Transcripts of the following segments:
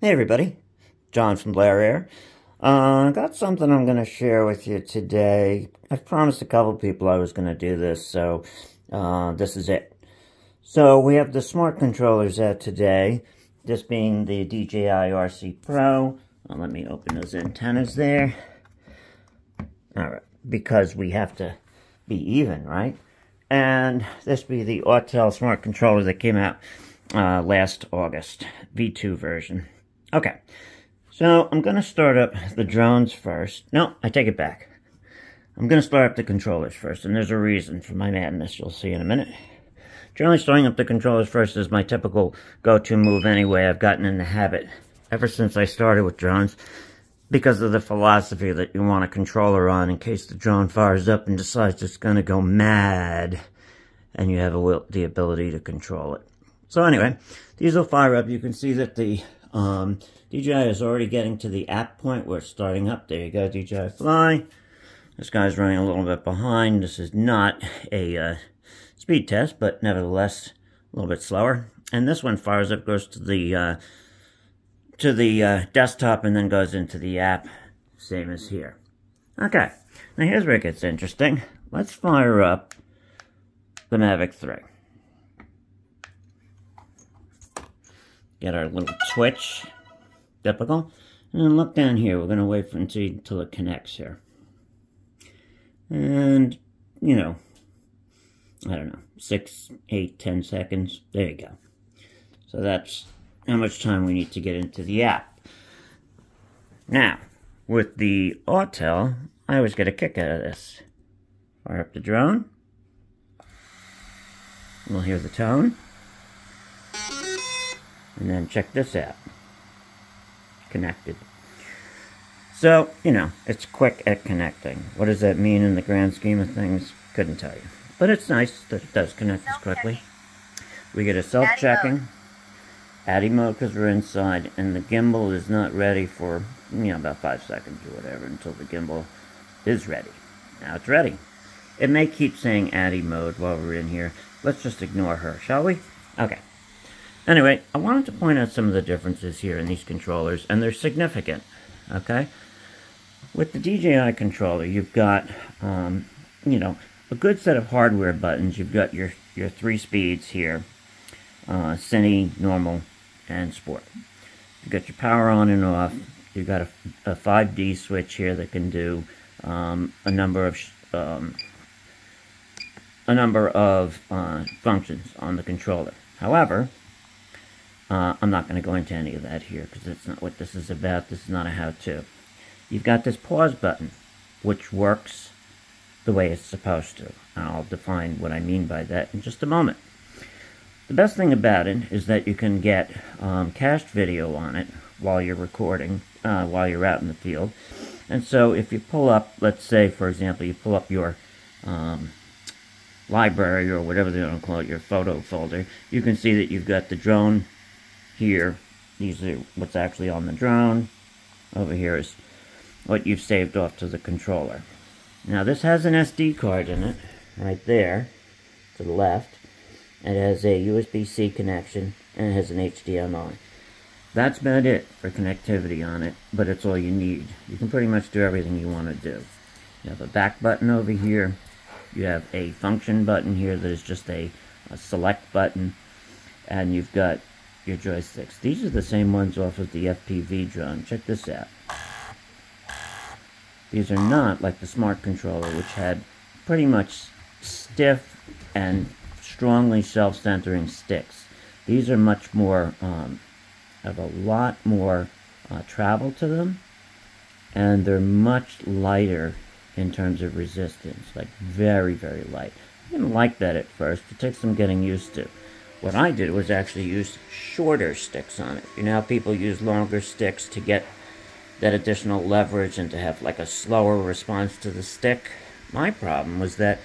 Hey everybody, John from Blair here. I got something I'm going to share with you today. I've promised a couple people I was going to do this, so this is it. So we have the smart controllers out today, this being the DJI RC Pro. Let me open those antennas there. Alright, because we have to be even, right? And this be the Autel smart controller that came out last August, V2 version. Okay, so I'm going to start up the drones first. No, I take it back. I'm going to start up the controllers first, and there's a reason for my madness you'll see in a minute. Generally, starting up the controllers first is my typical go-to move anyway. I've gotten in the habit ever since I started with drones because of the philosophy that you want a controller on in case the drone fires up and decides it's going to go mad, and you have the ability to control it. So anyway, these will fire up. You can see that the DJI is already getting to the app point where it's starting up. There you go, DJI Fly. This guy's running a little bit behind. This is not a speed test, but nevertheless a little bit slower. And this one fires up, goes to the desktop, and then goes into the app, same as here. Okay, now here's where it gets interesting. Let's fire up the Mavic 3. Get our little twitch, typical, and then look down here. We're going to wait until it connects here. And, you know, I don't know, 6, 8, 10 seconds. There you go. So that's how much time we need to get into the app. Now, with the Autel, I always get a kick out of this. Fire up the drone. We'll hear the tone. And then check this out. Connected. So, you know, it's quick at connecting. What does that mean in the grand scheme of things? Couldn't tell you. But it's nice that it does connect as quickly. We get a self-checking. ADI mode because we're inside. And the gimbal is not ready for, you know, about 5 seconds or whatever until the gimbal is ready. Now it's ready. It may keep saying ADI mode while we're in here. Let's just ignore her, shall we? Okay. Anyway, I wanted to point out some of the differences here in these controllers, and they're significant, okay? With the DJI controller, you've got, you know, a good set of hardware buttons. You've got your 3 speeds here, Cine, Normal, and Sport. You've got your power on and off. You've got a 5D switch here that can do a number of functions on the controller. However, I'm not going to go into any of that here because that's not what this is about. This is not a how-to. You've got this pause button, which works the way it's supposed to. And I'll define what I mean by that in just a moment. The best thing about it is that you can get cached video on it while you're recording, while you're out in the field. And so if you pull up, let's say, for example, you pull up your library or whatever they want to call it, your photo folder, you can see that you've got the drone here. These are what's actually on the drone. Over here is what you've saved off to the controller. Now this has an SD card in it, right there, to the left. It has a USB-C connection, and it has an HDMI. That's about it for connectivity on it, but it's all you need. You can pretty much do everything you want to do. You have a back button over here. You have a function button here that is just a select button, and you've got your joysticks. These are the same ones off of the FPV drone. Check this out. These are not like the smart controller, which had pretty much stiff and strongly self-centering sticks. These are much more, have a lot more travel to them, and they're much lighter in terms of resistance, like very, very light. I didn't like that at first. It takes some getting used to. What I did was actually use shorter sticks on it. You know how people use longer sticks to get that additional leverage and to have like a slower response to the stick? My problem was that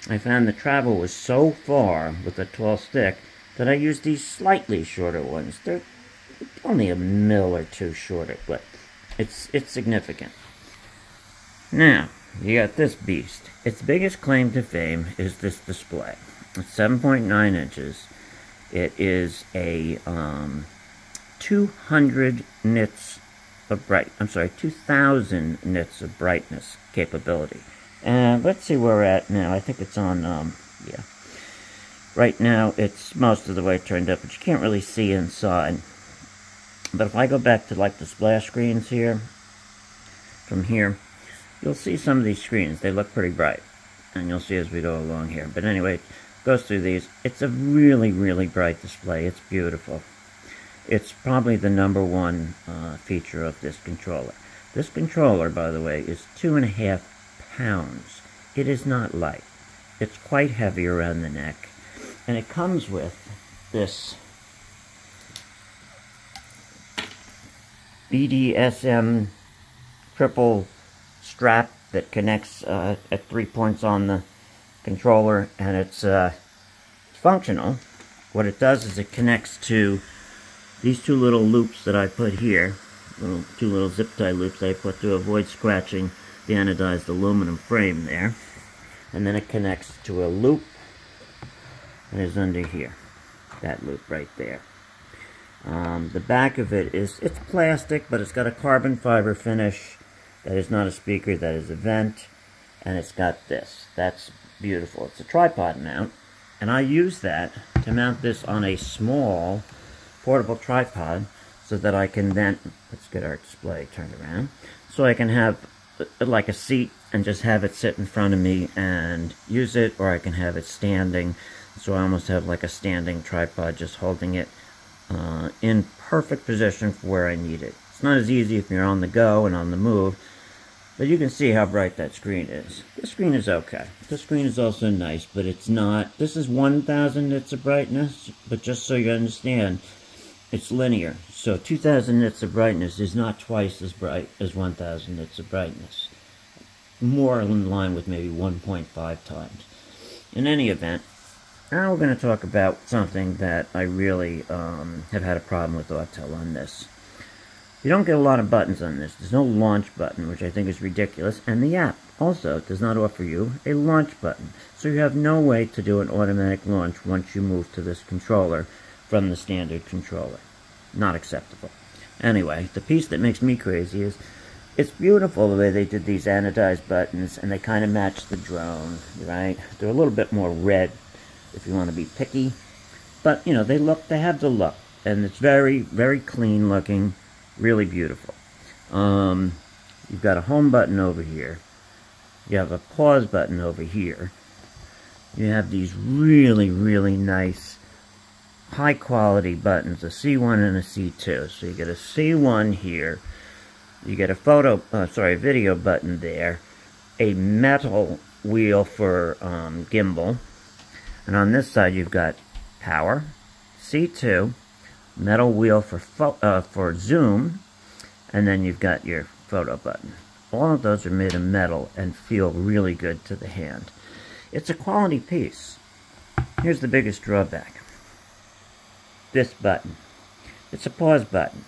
I found the travel was so far with a tall stick that I used these slightly shorter ones. They're only a mil or two shorter, but it's significant. Now, you got this beast. Its biggest claim to fame is this display. It's 7.9 inches. It is a 200 nits of 2,000 nits of brightness capability. And let's see where we're at now. I think it's on, yeah. Right now, it's most of the way turned up, but you can't really see inside. But if I go back to, like, the splash screens here, from here, you'll see some of these screens. They look pretty bright. And you'll see as we go along here. But anyway, it goes through these. It's a really, really bright display. It's beautiful. It's probably the #1 feature of this controller. This controller, by the way, is 2.5 pounds. It is not light. It's quite heavy around the neck. And it comes with this BDSM triple strap that connects at 3 points on the controller, and it's functional. What it does is it connects to these 2 little loops that I put here, 2 little zip tie loops that I put to avoid scratching the anodized aluminum frame there, and then it connects to a loop that is under here, that loop right there. The back of it it's plastic, but it's got a carbon fiber finish. That is not a speaker, that is a vent, and it's got this. That's beautiful. It's a tripod mount, and I use that to mount this on a small portable tripod so that I can then, let's get our display turned around, so I can have like a seat and just have it sit in front of me and use it, or I can have it standing, so I almost have like a standing tripod, just holding it in perfect position for where I need it. It's not as easy if you're on the go and on the move, but you can see how bright that screen is. This screen is okay. This screen is also nice, but it's not, this is 1,000 nits of brightness, but just so you understand, it's linear. So 2,000 nits of brightness is not twice as bright as 1,000 nits of brightness. More in line with maybe 1.5 times. In any event, now we're going to talk about something that I really have had a problem with Autel on this. You don't get a lot of buttons on this. There's no launch button, which I think is ridiculous, and the app also does not offer you a launch button. So you have no way to do an automatic launch once you move to this controller from the standard controller. Not acceptable. Anyway, the piece that makes me crazy is it's beautiful the way they did these anodized buttons, and they kind of match the drone, right? They're a little bit more red if you want to be picky, but you know, they have the look, and it's very, very clean looking, really beautiful. You've got a home button over here, you have a pause button over here, you have these really, really nice high quality buttons, a C1 and a C2. So you get a C1 here, you get a video button there, a metal wheel for gimbal, and on this side you've got power, C2, metal wheel for zoom, and then you've got your photo button. All of those are made of metal and feel really good to the hand. It's a quality piece. Here's the biggest drawback. This button. It's a pause button.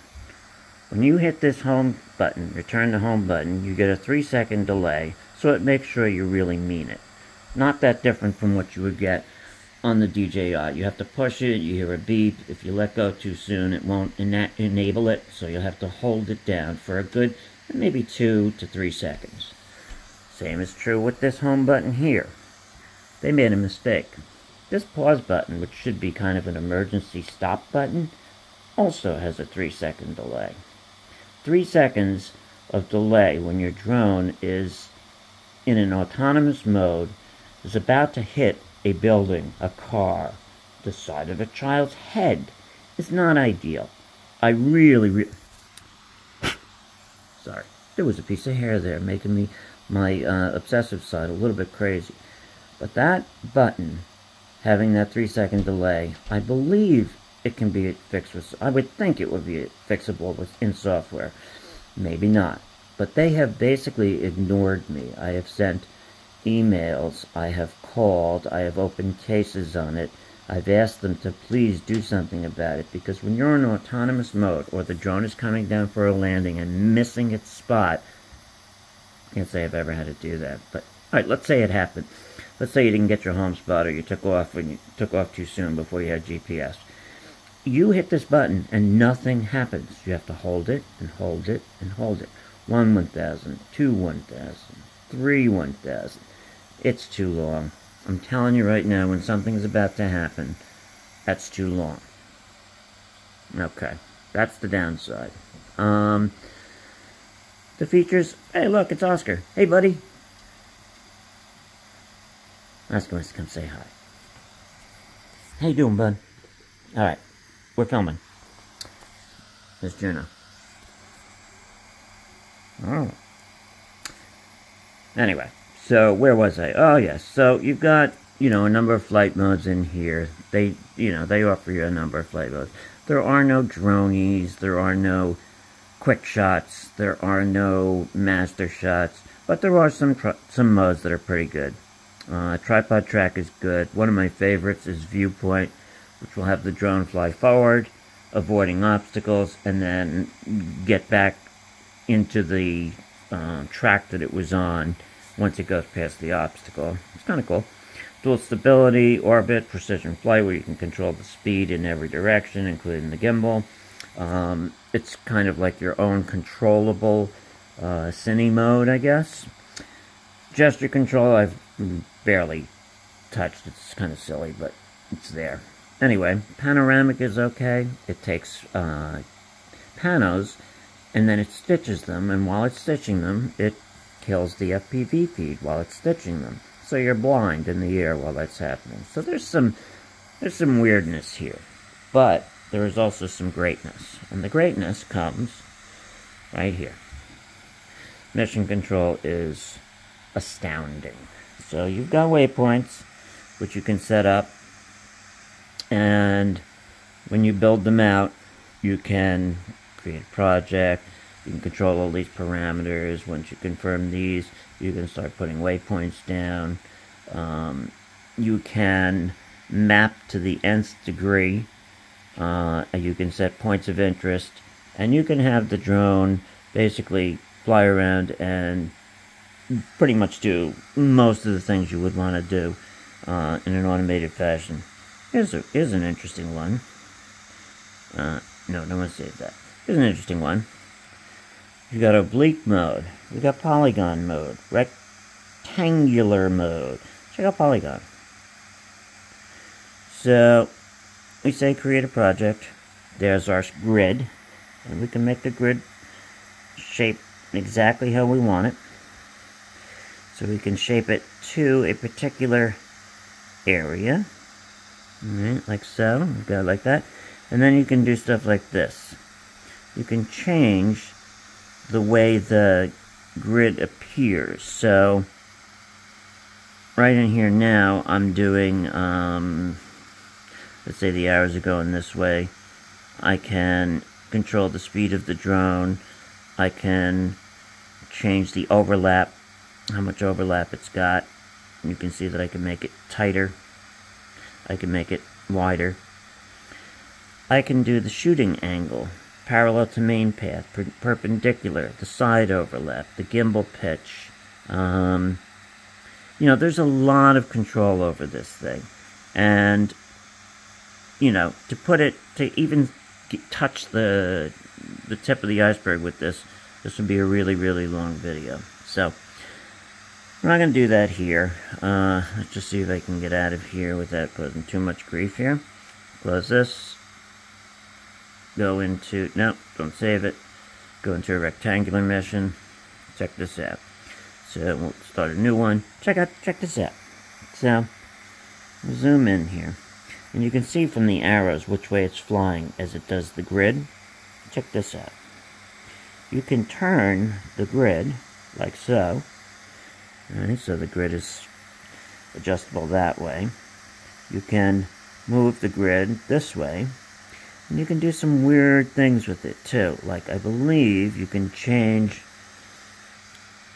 When you hit this home button, return to home button, you get a 3-second delay, so it makes sure you really mean it. Not that different from what you would get on the DJI. You have to push it, you hear a beep. If you let go too soon, it won't enable it, so you'll have to hold it down for a good maybe 2 to 3 seconds. Same is true with this home button here. They made a mistake. This pause button, which should be kind of an emergency stop button, also has a 3-second delay. 3 seconds of delay when your drone is in an autonomous mode, is about to hit a building, a car, the side of a child's head, is not ideal. I really sorry, there was a piece of hair there making my obsessive side a little bit crazy. But that button, having that 3-second delay, I believe it can be fixed with, I would think it would be fixable in software. Maybe not. But they have basically ignored me. I have sent emails, I have called, I have opened cases on it. I've asked them to please do something about it, because when you're in autonomous mode, or the drone is coming down for a landing and missing its spot, I can't say I've ever had to do that, but alright, let's say it happened. Let's say you didn't get your home spot, or you took off too soon before you had GPS. you hit this button and nothing happens. You have to hold it and hold it and hold it. 1 1000, 2 1000, 3 1000. It's too long. I'm telling you right now, when something's about to happen, that's too long. Okay, that's the downside. The features, hey look, it's Oscar. Hey buddy. Oscar wants to come say hi. How you doing, bud? Alright, we're filming. There's Juno. Oh. Anyway, so where was I? Oh yes, so you've got, a number of flight modes in here. They offer you a number of flight modes. There are no dronies, there are no quick shots, there are no master shots, but there are some modes that are pretty good. Tripod track is good. One of my favorites is viewpoint, which will have the drone fly forward, avoiding obstacles, and then get back into the track that it was on once it goes past the obstacle. It's kind of cool. Dual stability, orbit, precision flight, where you can control the speed in every direction, including the gimbal. It's kind of like your own controllable cine mode, I guess. Gesture control, I've barely touched. It's kind of silly, but it's there. Anyway, Panoramic is okay. It takes panos, and then it stitches them, and while it's stitching them, it kills the FPV feed while it's stitching them. So you're blind in the air while that's happening. So there's some weirdness here. But there is also some greatness. And the greatness comes right here. Mission control is astounding. So you've got waypoints, which you can set up. And when you build them out, you can create a project. You can control all these parameters. Once you confirm these, you can start putting waypoints down. You can map to the nth degree. You can set points of interest. And you can have the drone basically fly around and pretty much do most of the things you would want to do in an automated fashion. Here's an interesting one. No, don't want to save that. Here's an interesting one. You've got oblique mode. We've got polygon mode. Rectangular mode. Check out polygon. So, we say create a project. There's our grid. And we can make the grid shape exactly how we want it. So we can shape it to a particular area. Alright, like so. We've got it like that. And then you can do stuff like this. You can change the way the grid appears. So, right in here now, I'm doing, let's say the arrows are going this way. I can control the speed of the drone. I can change the overlap, how much overlap it's got. You can see that I can make it tighter. I can make it wider. I can do the shooting angle, parallel to main path, perpendicular, the side overlap, the gimbal pitch. There's a lot of control over this thing. And, to even touch the tip of the iceberg with this would be a really, really long video. So, we're not going to do that here. Let's just see if I can get out of here without causing too much grief here. Close this. Go into, no, don't save it. Go into a rectangular mission. Check this out. So we'll start a new one. Check this out. So, we'll zoom in here. And you can see from the arrows which way it's flying as it does the grid. Check this out. You can turn the grid like so. Alright, so the grid is adjustable that way. You can move the grid this way. And you can do some weird things with it too. Like, I believe you can change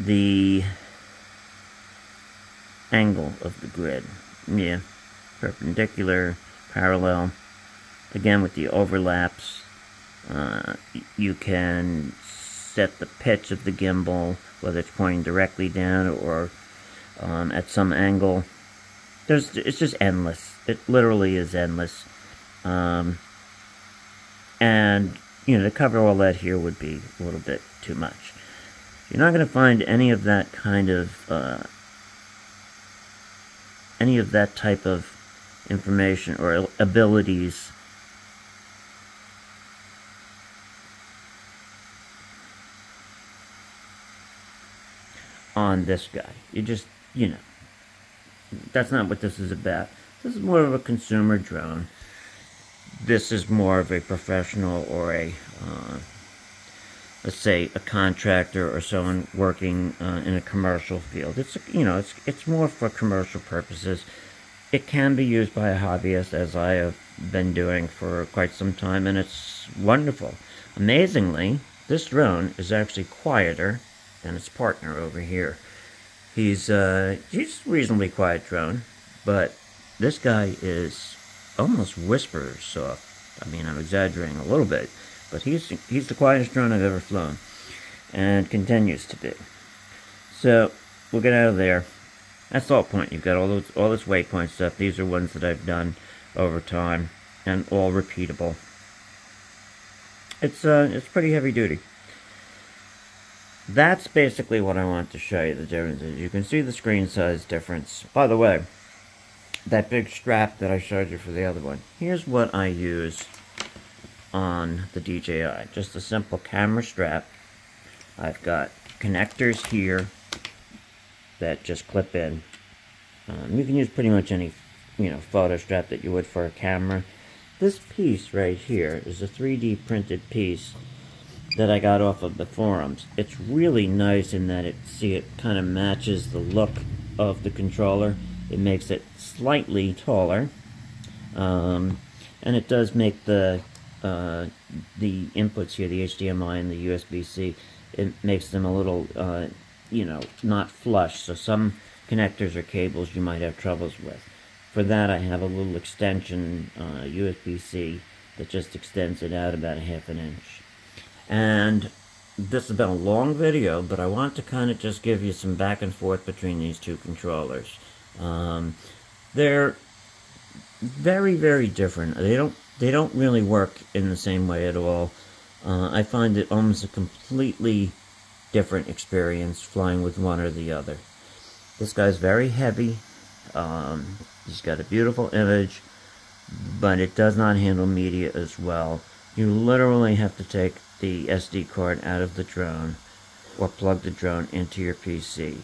the angle of the grid. Yeah, perpendicular, parallel. Again, with the overlaps, you can set the pitch of the gimbal, whether it's pointing directly down or at some angle. It's just endless. It literally is endless. And, you know, to cover all that here would be a little bit too much. You're not going to find any of that kind of, any of that type of information or abilities on this guy. You just, you know, that's not what this is about. This is more of a consumer drone. This is more of a professional or a, let's say, a contractor or someone working in a commercial field. It's, you know, it's more for commercial purposes. It can be used by a hobbyist, as I have been doing for quite some time, and it's wonderful. Amazingly, this drone is actually quieter than its partner over here. He's a reasonably quiet drone, but this guy is almost whisper soft. I mean, I'm exaggerating a little bit, but he's the quietest drone I've ever flown, and continues to be. So we'll get out of there. That's the whole point. You've got all this waypoint stuff. These are ones that I've done over time, and all repeatable. It's pretty heavy duty. That's basically what I want to show you, the differences. You can see the screen size difference. By the way, that big strap that I showed you for the other one, here's what I use on the DJI. Just a simple camera strap. I've got connectors here that just clip in. You can use pretty much any, you know, photo strap that you would for a camera. This piece right here is a 3D printed piece that I got off of the forums. It's really nice in that it kind of matches the look of the controller. It makes it slightly taller, and it does make the inputs here, the HDMI and the USB-C, it makes them a little, you know, not flush. So some connectors or cables you might have troubles with. For that, I have a little extension USB-C that just extends it out about 1/2 inch. And this has been a long video, but I want to kind of just give you some back and forth between these two controllers. They're very, very different. They don't really work in the same way at all. I find it almost a completely different experience flying with one or the other. This guy's very heavy. He's got a beautiful image, but it does not handle media as well. You literally have to take the SD card out of the drone or plug the drone into your PC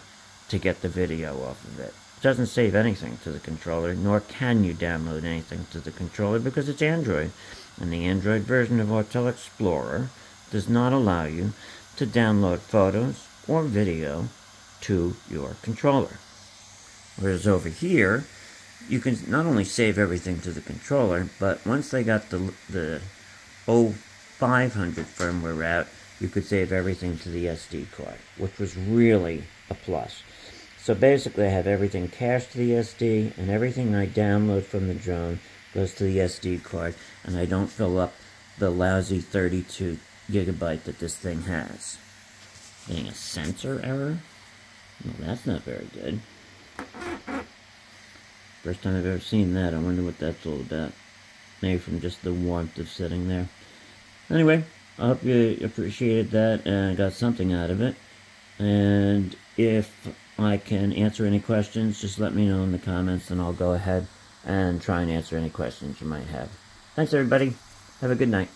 to get the video off of it. It doesn't save anything to the controller, nor can you download anything to the controller because it's Android, and the Android version of Autel Explorer does not allow you to download photos or video to your controller. Whereas over here, you can not only save everything to the controller, but once they got the 0500 firmware out, you could save everything to the SD card, which was really a plus. So basically I have everything cached to the SD, and everything I download from the drone goes to the SD card, and I don't fill up the lousy 32 gigabyte that this thing has. Getting a sensor error? Well, that's not very good. First time I've ever seen that. I wonder what that's all about. Maybe from just the warmth of sitting there. Anyway, I hope you appreciated that and got something out of it. And if I can answer any questions, just let me know in the comments, and I'll go ahead and try and answer any questions you might have. Thanks, everybody. Have a good night.